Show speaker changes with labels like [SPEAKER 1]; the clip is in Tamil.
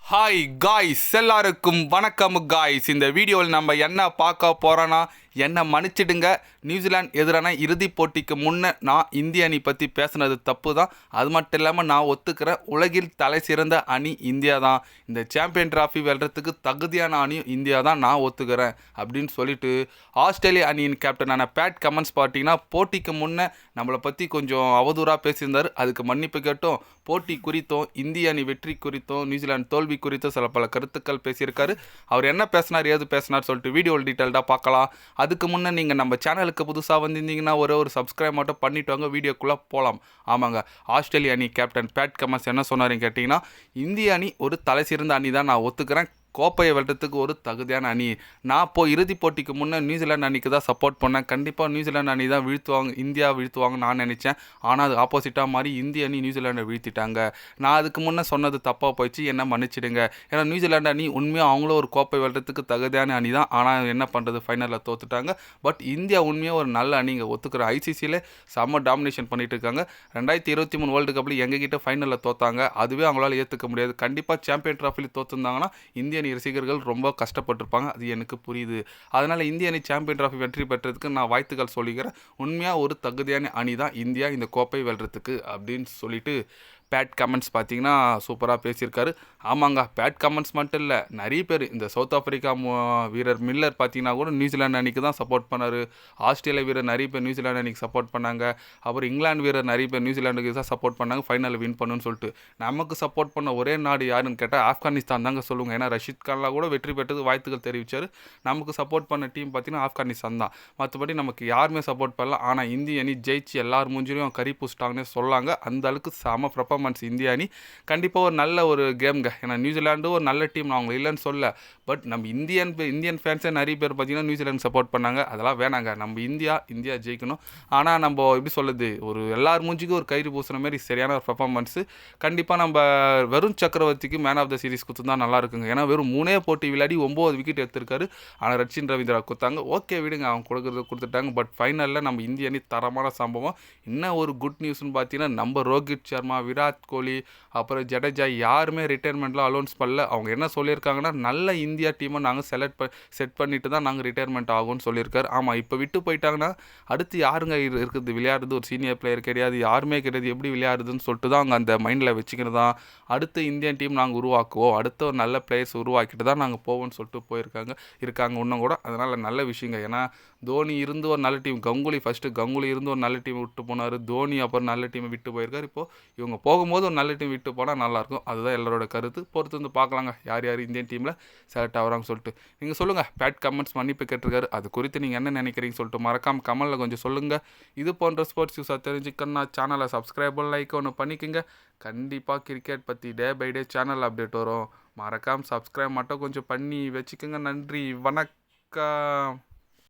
[SPEAKER 1] ஹாய் காய்ஸ், எல்லாருக்கும் வணக்கம் காய்ஸ். இந்த வீடியோவில் நம்ம என்ன பார்க்க போகிறோன்னா, என்னை மன்னிச்சிடுங்க, நியூசிலாந்து எதிரான இறுதிப் போட்டிக்கு முன்னே நான் இந்திய அணி பற்றி பேசுனது தப்பு தான். அது மட்டும் இல்லாமல் நான் ஒத்துக்கிறேன், உலகில் தலை சிறந்த அணி இந்தியா தான். இந்த சாம்பியன் டிராஃபி வெல்றதுக்கு தகுதியான அணியும் இந்தியா தான், நான் ஒத்துக்கிறேன் அப்படின்னு சொல்லிட்டு ஆஸ்திரேலியா அணியின் கேப்டனான பேட் கமன்ஸ் பார்த்தீங்கன்னா போட்டிக்கு முன்னே நம்மளை பற்றி கொஞ்சம் அவதூறாக பேசியிருந்தார். அதுக்கு மன்னிப்பு கேட்டோம். போட்டி குறித்தும் இந்திய அணி வெற்றி குறித்தும் நியூசிலாந்து தோல்வி குறித்தும் சில பல கருத்துக்கள் பேசியிருக்காரு. அவர் என்ன பேசினார், ஏது பேசினார் சொல்லிட்டு வீடியோவில் டீட்டெயில்டாக பார்க்கலாம். அதுக்கு முன்னே நீங்கள் நம்ம சேனலுக்கு புதுசாக வந்திருந்தீங்கன்னா ஒரு சப்ஸ்கிரைப் மட்டும் பண்ணிட்டு வாங்க, வீடியோக்குள்ளே போகலாம். ஆமாங்க, ஆஸ்திரேலியா அணி கேப்டன் பேட் கமன்ஸ் என்ன சொன்னாருன்னு கேட்டிங்கன்னா, இந்திய அணி ஒரு தலை சிறந்த அணி தான், நான் ஒத்துக்கிறேன். கோப்பையை வெல்றதுக்கு ஒரு தகுதியான அணி. நான் இப்போது இறுதிப் போட்டிக்கு முன்னே நியூசிலாந்து அணிக்கு தான் சப்போர்ட் பண்ணேன். கண்டிப்பாக நியூசிலாந்து அணி தான் வீழ்த்துவாங்க, இந்தியா வீழ்த்துவாங்க நான் நினச்சேன். ஆனால் அது ஆப்போசிட்டாக மாதிரி இந்திய அணி நியூசிலாண்டை வீழ்த்திட்டாங்க. நான் அதுக்கு முன்னே சொன்னது தப்பாக போயிடுச்சு, என்ன மன்னிச்சிடுங்க. ஏன்னா நியூசிலாந்து அணி உண்மையாக அவங்களும் ஒரு கோப்பை வெல்றதுக்கு தகுதியான அணி தான். ஆனால் என்ன பண்ணுறது, ஃபைனலில் தோத்துட்டாங்க. பட் இந்தியா உண்மையாக ஒரு நல்ல அணிங்க, ஒத்துக்கிற. ஐசிசியில் செம்ம டாமினேஷன் பண்ணிட்டு இருக்காங்க. 2023 வேர்ல்டு கப்பில் எங்ககிட்ட ஃபைனலில் தோத்தாங்க. அதுவே அவங்களால ஏற்றுக்க முடியாது. கண்டிப்பாக சாம்பியன் ட்ராஃபியில் தோற்றுருந்தாங்கன்னா இந்திய ரசிகர்கள் ரொம்ப கஷ்டப்பட்டிருப்பாங்க. அது எனக்கு புரியுது. அதனால் இந்திய அணி சாம்பியன் டிராஃபி வெற்றி பெற்றதுக்கு நான் வாழ்த்துக்கள் சொல்லிக்கிறேன். உண்மையாக ஒரு தகுதியான அணி தான் இந்தியா இந்த கோப்பை வெல்றதுக்கு அப்படின்னு சொல்லிட்டு பேட் கமெண்ட்ஸ் பார்த்தீங்கன்னா சூப்பராக பேசியிருக்காரு. ஆமாங்க, பேட் கமெண்ட்ஸ் மட்டும் இல்லை, நிறைய பேர் இந்த சவுத் ஆஃப்ரிக்கா வீரர் மில்லர் பார்த்தீங்கன்னா கூட நியூசிலாந்து அணிக்கு தான் சப்போர்ட் பண்ணார். ஆஸ்திரேலியா வீரர் நிறைய பேர் நியூசிலாந்து அணிக்கு சப்போர்ட் பண்ணாங்க. அப்புறம் இங்கிலாந்து வீரர் நிறைய பேர் நியூசிலாண்டுக்கு தான் சப்போர்ட் பண்ணாங்க, ஃபைனலில் வின் பண்ணுன்னு சொல்லிட்டு. நமக்கு சப்போர்ட் பண்ண ஒரே நாடு யாருன்னு கேட்டால் ஆப்கானிஸ்தான் தாங்க சொல்லுவாங்க. ஏன்னா ரஷீத் கான்லாம் கூட வெற்றி பெற்றது வாழ்த்துக்கள் தெரிவித்தார். நமக்கு சப்போர்ட் பண்ண டீம் பார்த்தீங்கன்னா ஆப்கானிஸ்தான் தான். மற்றபடி நமக்கு யாருமே சப்போர்ட் பண்ணல. ஆனால் இந்திய அணி ஜெயிச்சு எல்லார் மூஞ்சிலையும் கறி பூசிட்டாங்கன்னே சொல்லாங்க. அந்த அளவுக்கு செம பர்ஃபார்மன்ஸ் இந்திய அணி. கண்டிப்பாக ஒரு நல்ல ஒரு கேம்ங்க. ஏன்னா நியூசிலாண்டும் ஒரு நல்ல டீம், நான் அவங்க இல்லைன்னு சொல்ல. பட் நம்ம இந்தியன் ஃபேன்ஸே நிறைய பேர் பார்த்தீங்கன்னா நியூசிலாந்து சப்போர்ட் பண்ணாங்க. அதெல்லாம் வேணாங்க, நம்ம இந்தியா ஜெயிக்கணும். ஆனால் நம்ம எப்படி சொல்லுது, ஒரு எல்லார் மூஞ்சிக்கும் ஒரு கயிறு பூசுகிற மாதிரி சரியான ஒரு பர்ஃபார்மன்ஸு. கண்டிப்பாக நம்ம வருண் சக்கரவர்த்திக்கு மேன் ஆஃப் த சீரிஸ் கொடுத்து தான் நல்லா இருக்குங்க. ஏன்னா வெறும் 3 போட்டி விளையாடி 9 விக்கெட் எடுத்திருக்காரு. ஆனால் ரச்சின் ரவீந்திரா கொடுத்தாங்க. ஓகே விடுங்க, அவங்க கொடுத்துட்டாங்க. பட் ஃபைனலில் நம்ம இந்திய அணி தரமான சம்பவம். இன்னும் ஒரு குட் நியூஸ்னு பார்த்தீங்கன்னா, நம்ம ரோஹித் சர்மா, விராட் கோலி, அப்புறம் ஜடேஜா யாருமே ரிட்டையர்மெண்ட்லாம் அலௌன்ஸ் பண்ணல. அவங்க என்ன சொல்லியிருக்காங்கன்னா, நல்ல இந்தியா டீமை நாங்கள் செட் பண்ணிட்டு தான் நாங்கள் ரிட்டையர்மெண்ட் ஆகும்னு சொல்லியிருக்காரு. ஆமாம், இப்போ விட்டு போயிட்டாங்கன்னா அடுத்து யாருங்க இருக்குது விளையாடுறது, ஒரு சீனியர் பிளேயர் கிடையாது, யாருமே கிடையாது, எப்படி விளையாடுதுன்னு சொல்லிட்டு தான் அவங்க அந்த மைண்டில் வச்சுக்கிறது தான். அடுத்து இந்தியன் டீம் நாங்கள் உருவாக்குவோம், அடுத்த ஒரு நல்ல பிளேயர்ஸ் உருவாக்கிட்டு தான் நாங்கள் போவோம்னு சொல்லிட்டு இருக்காங்க இன்னும் கூட. அதனால் நல்ல விஷயங்க. ஏன்னா தோனி இருந்து ஒரு நல்ல டீம், கங்குலி இருந்து ஒரு நல்ல டீம் விட்டு போனார். தோனி அப்புறம் நல்ல டீமை விட்டு போயிருக்காரு. இப்போது இவங்க போகும்போது ஒரு நல்ல டீம் விட்டு போனால் நல்லாயிருக்கும். அதுதான் எல்லாரோட கருத்து. பொறுத்து வந்து பார்க்கலாங்க யார் இந்தியன் டீமில் செலக்ட் ஆகிறாங்கன்னு சொல்லிட்டு. நீங்கள் சொல்லுங்கள். பேட் கமெண்ட்ஸ் மன்னிப்பு கேட்டிருக்காரு, அது குறித்து நீங்கள் என்ன நினைக்கிறீங்கன்னு சொல்லிட்டு மறக்காமல் கமெண்ட்டில் கொஞ்சம் சொல்லுங்கள். இது போன்ற ஸ்போர்ட்ஸ் நியூஸாக தெரிஞ்சுக்கணும்னா சேனலை சப்ஸ்கிரைப் லைக் ஒன்று பண்ணிக்கோங்க. கண்டிப்பாக கிரிக்கெட் பற்றி day by day channel update வரும். மறக்காமல் சப்ஸ்கிரைப் மட்டும் கொஞ்சம் பண்ணி வச்சுக்கோங்க. நன்றி, வணக்கம்.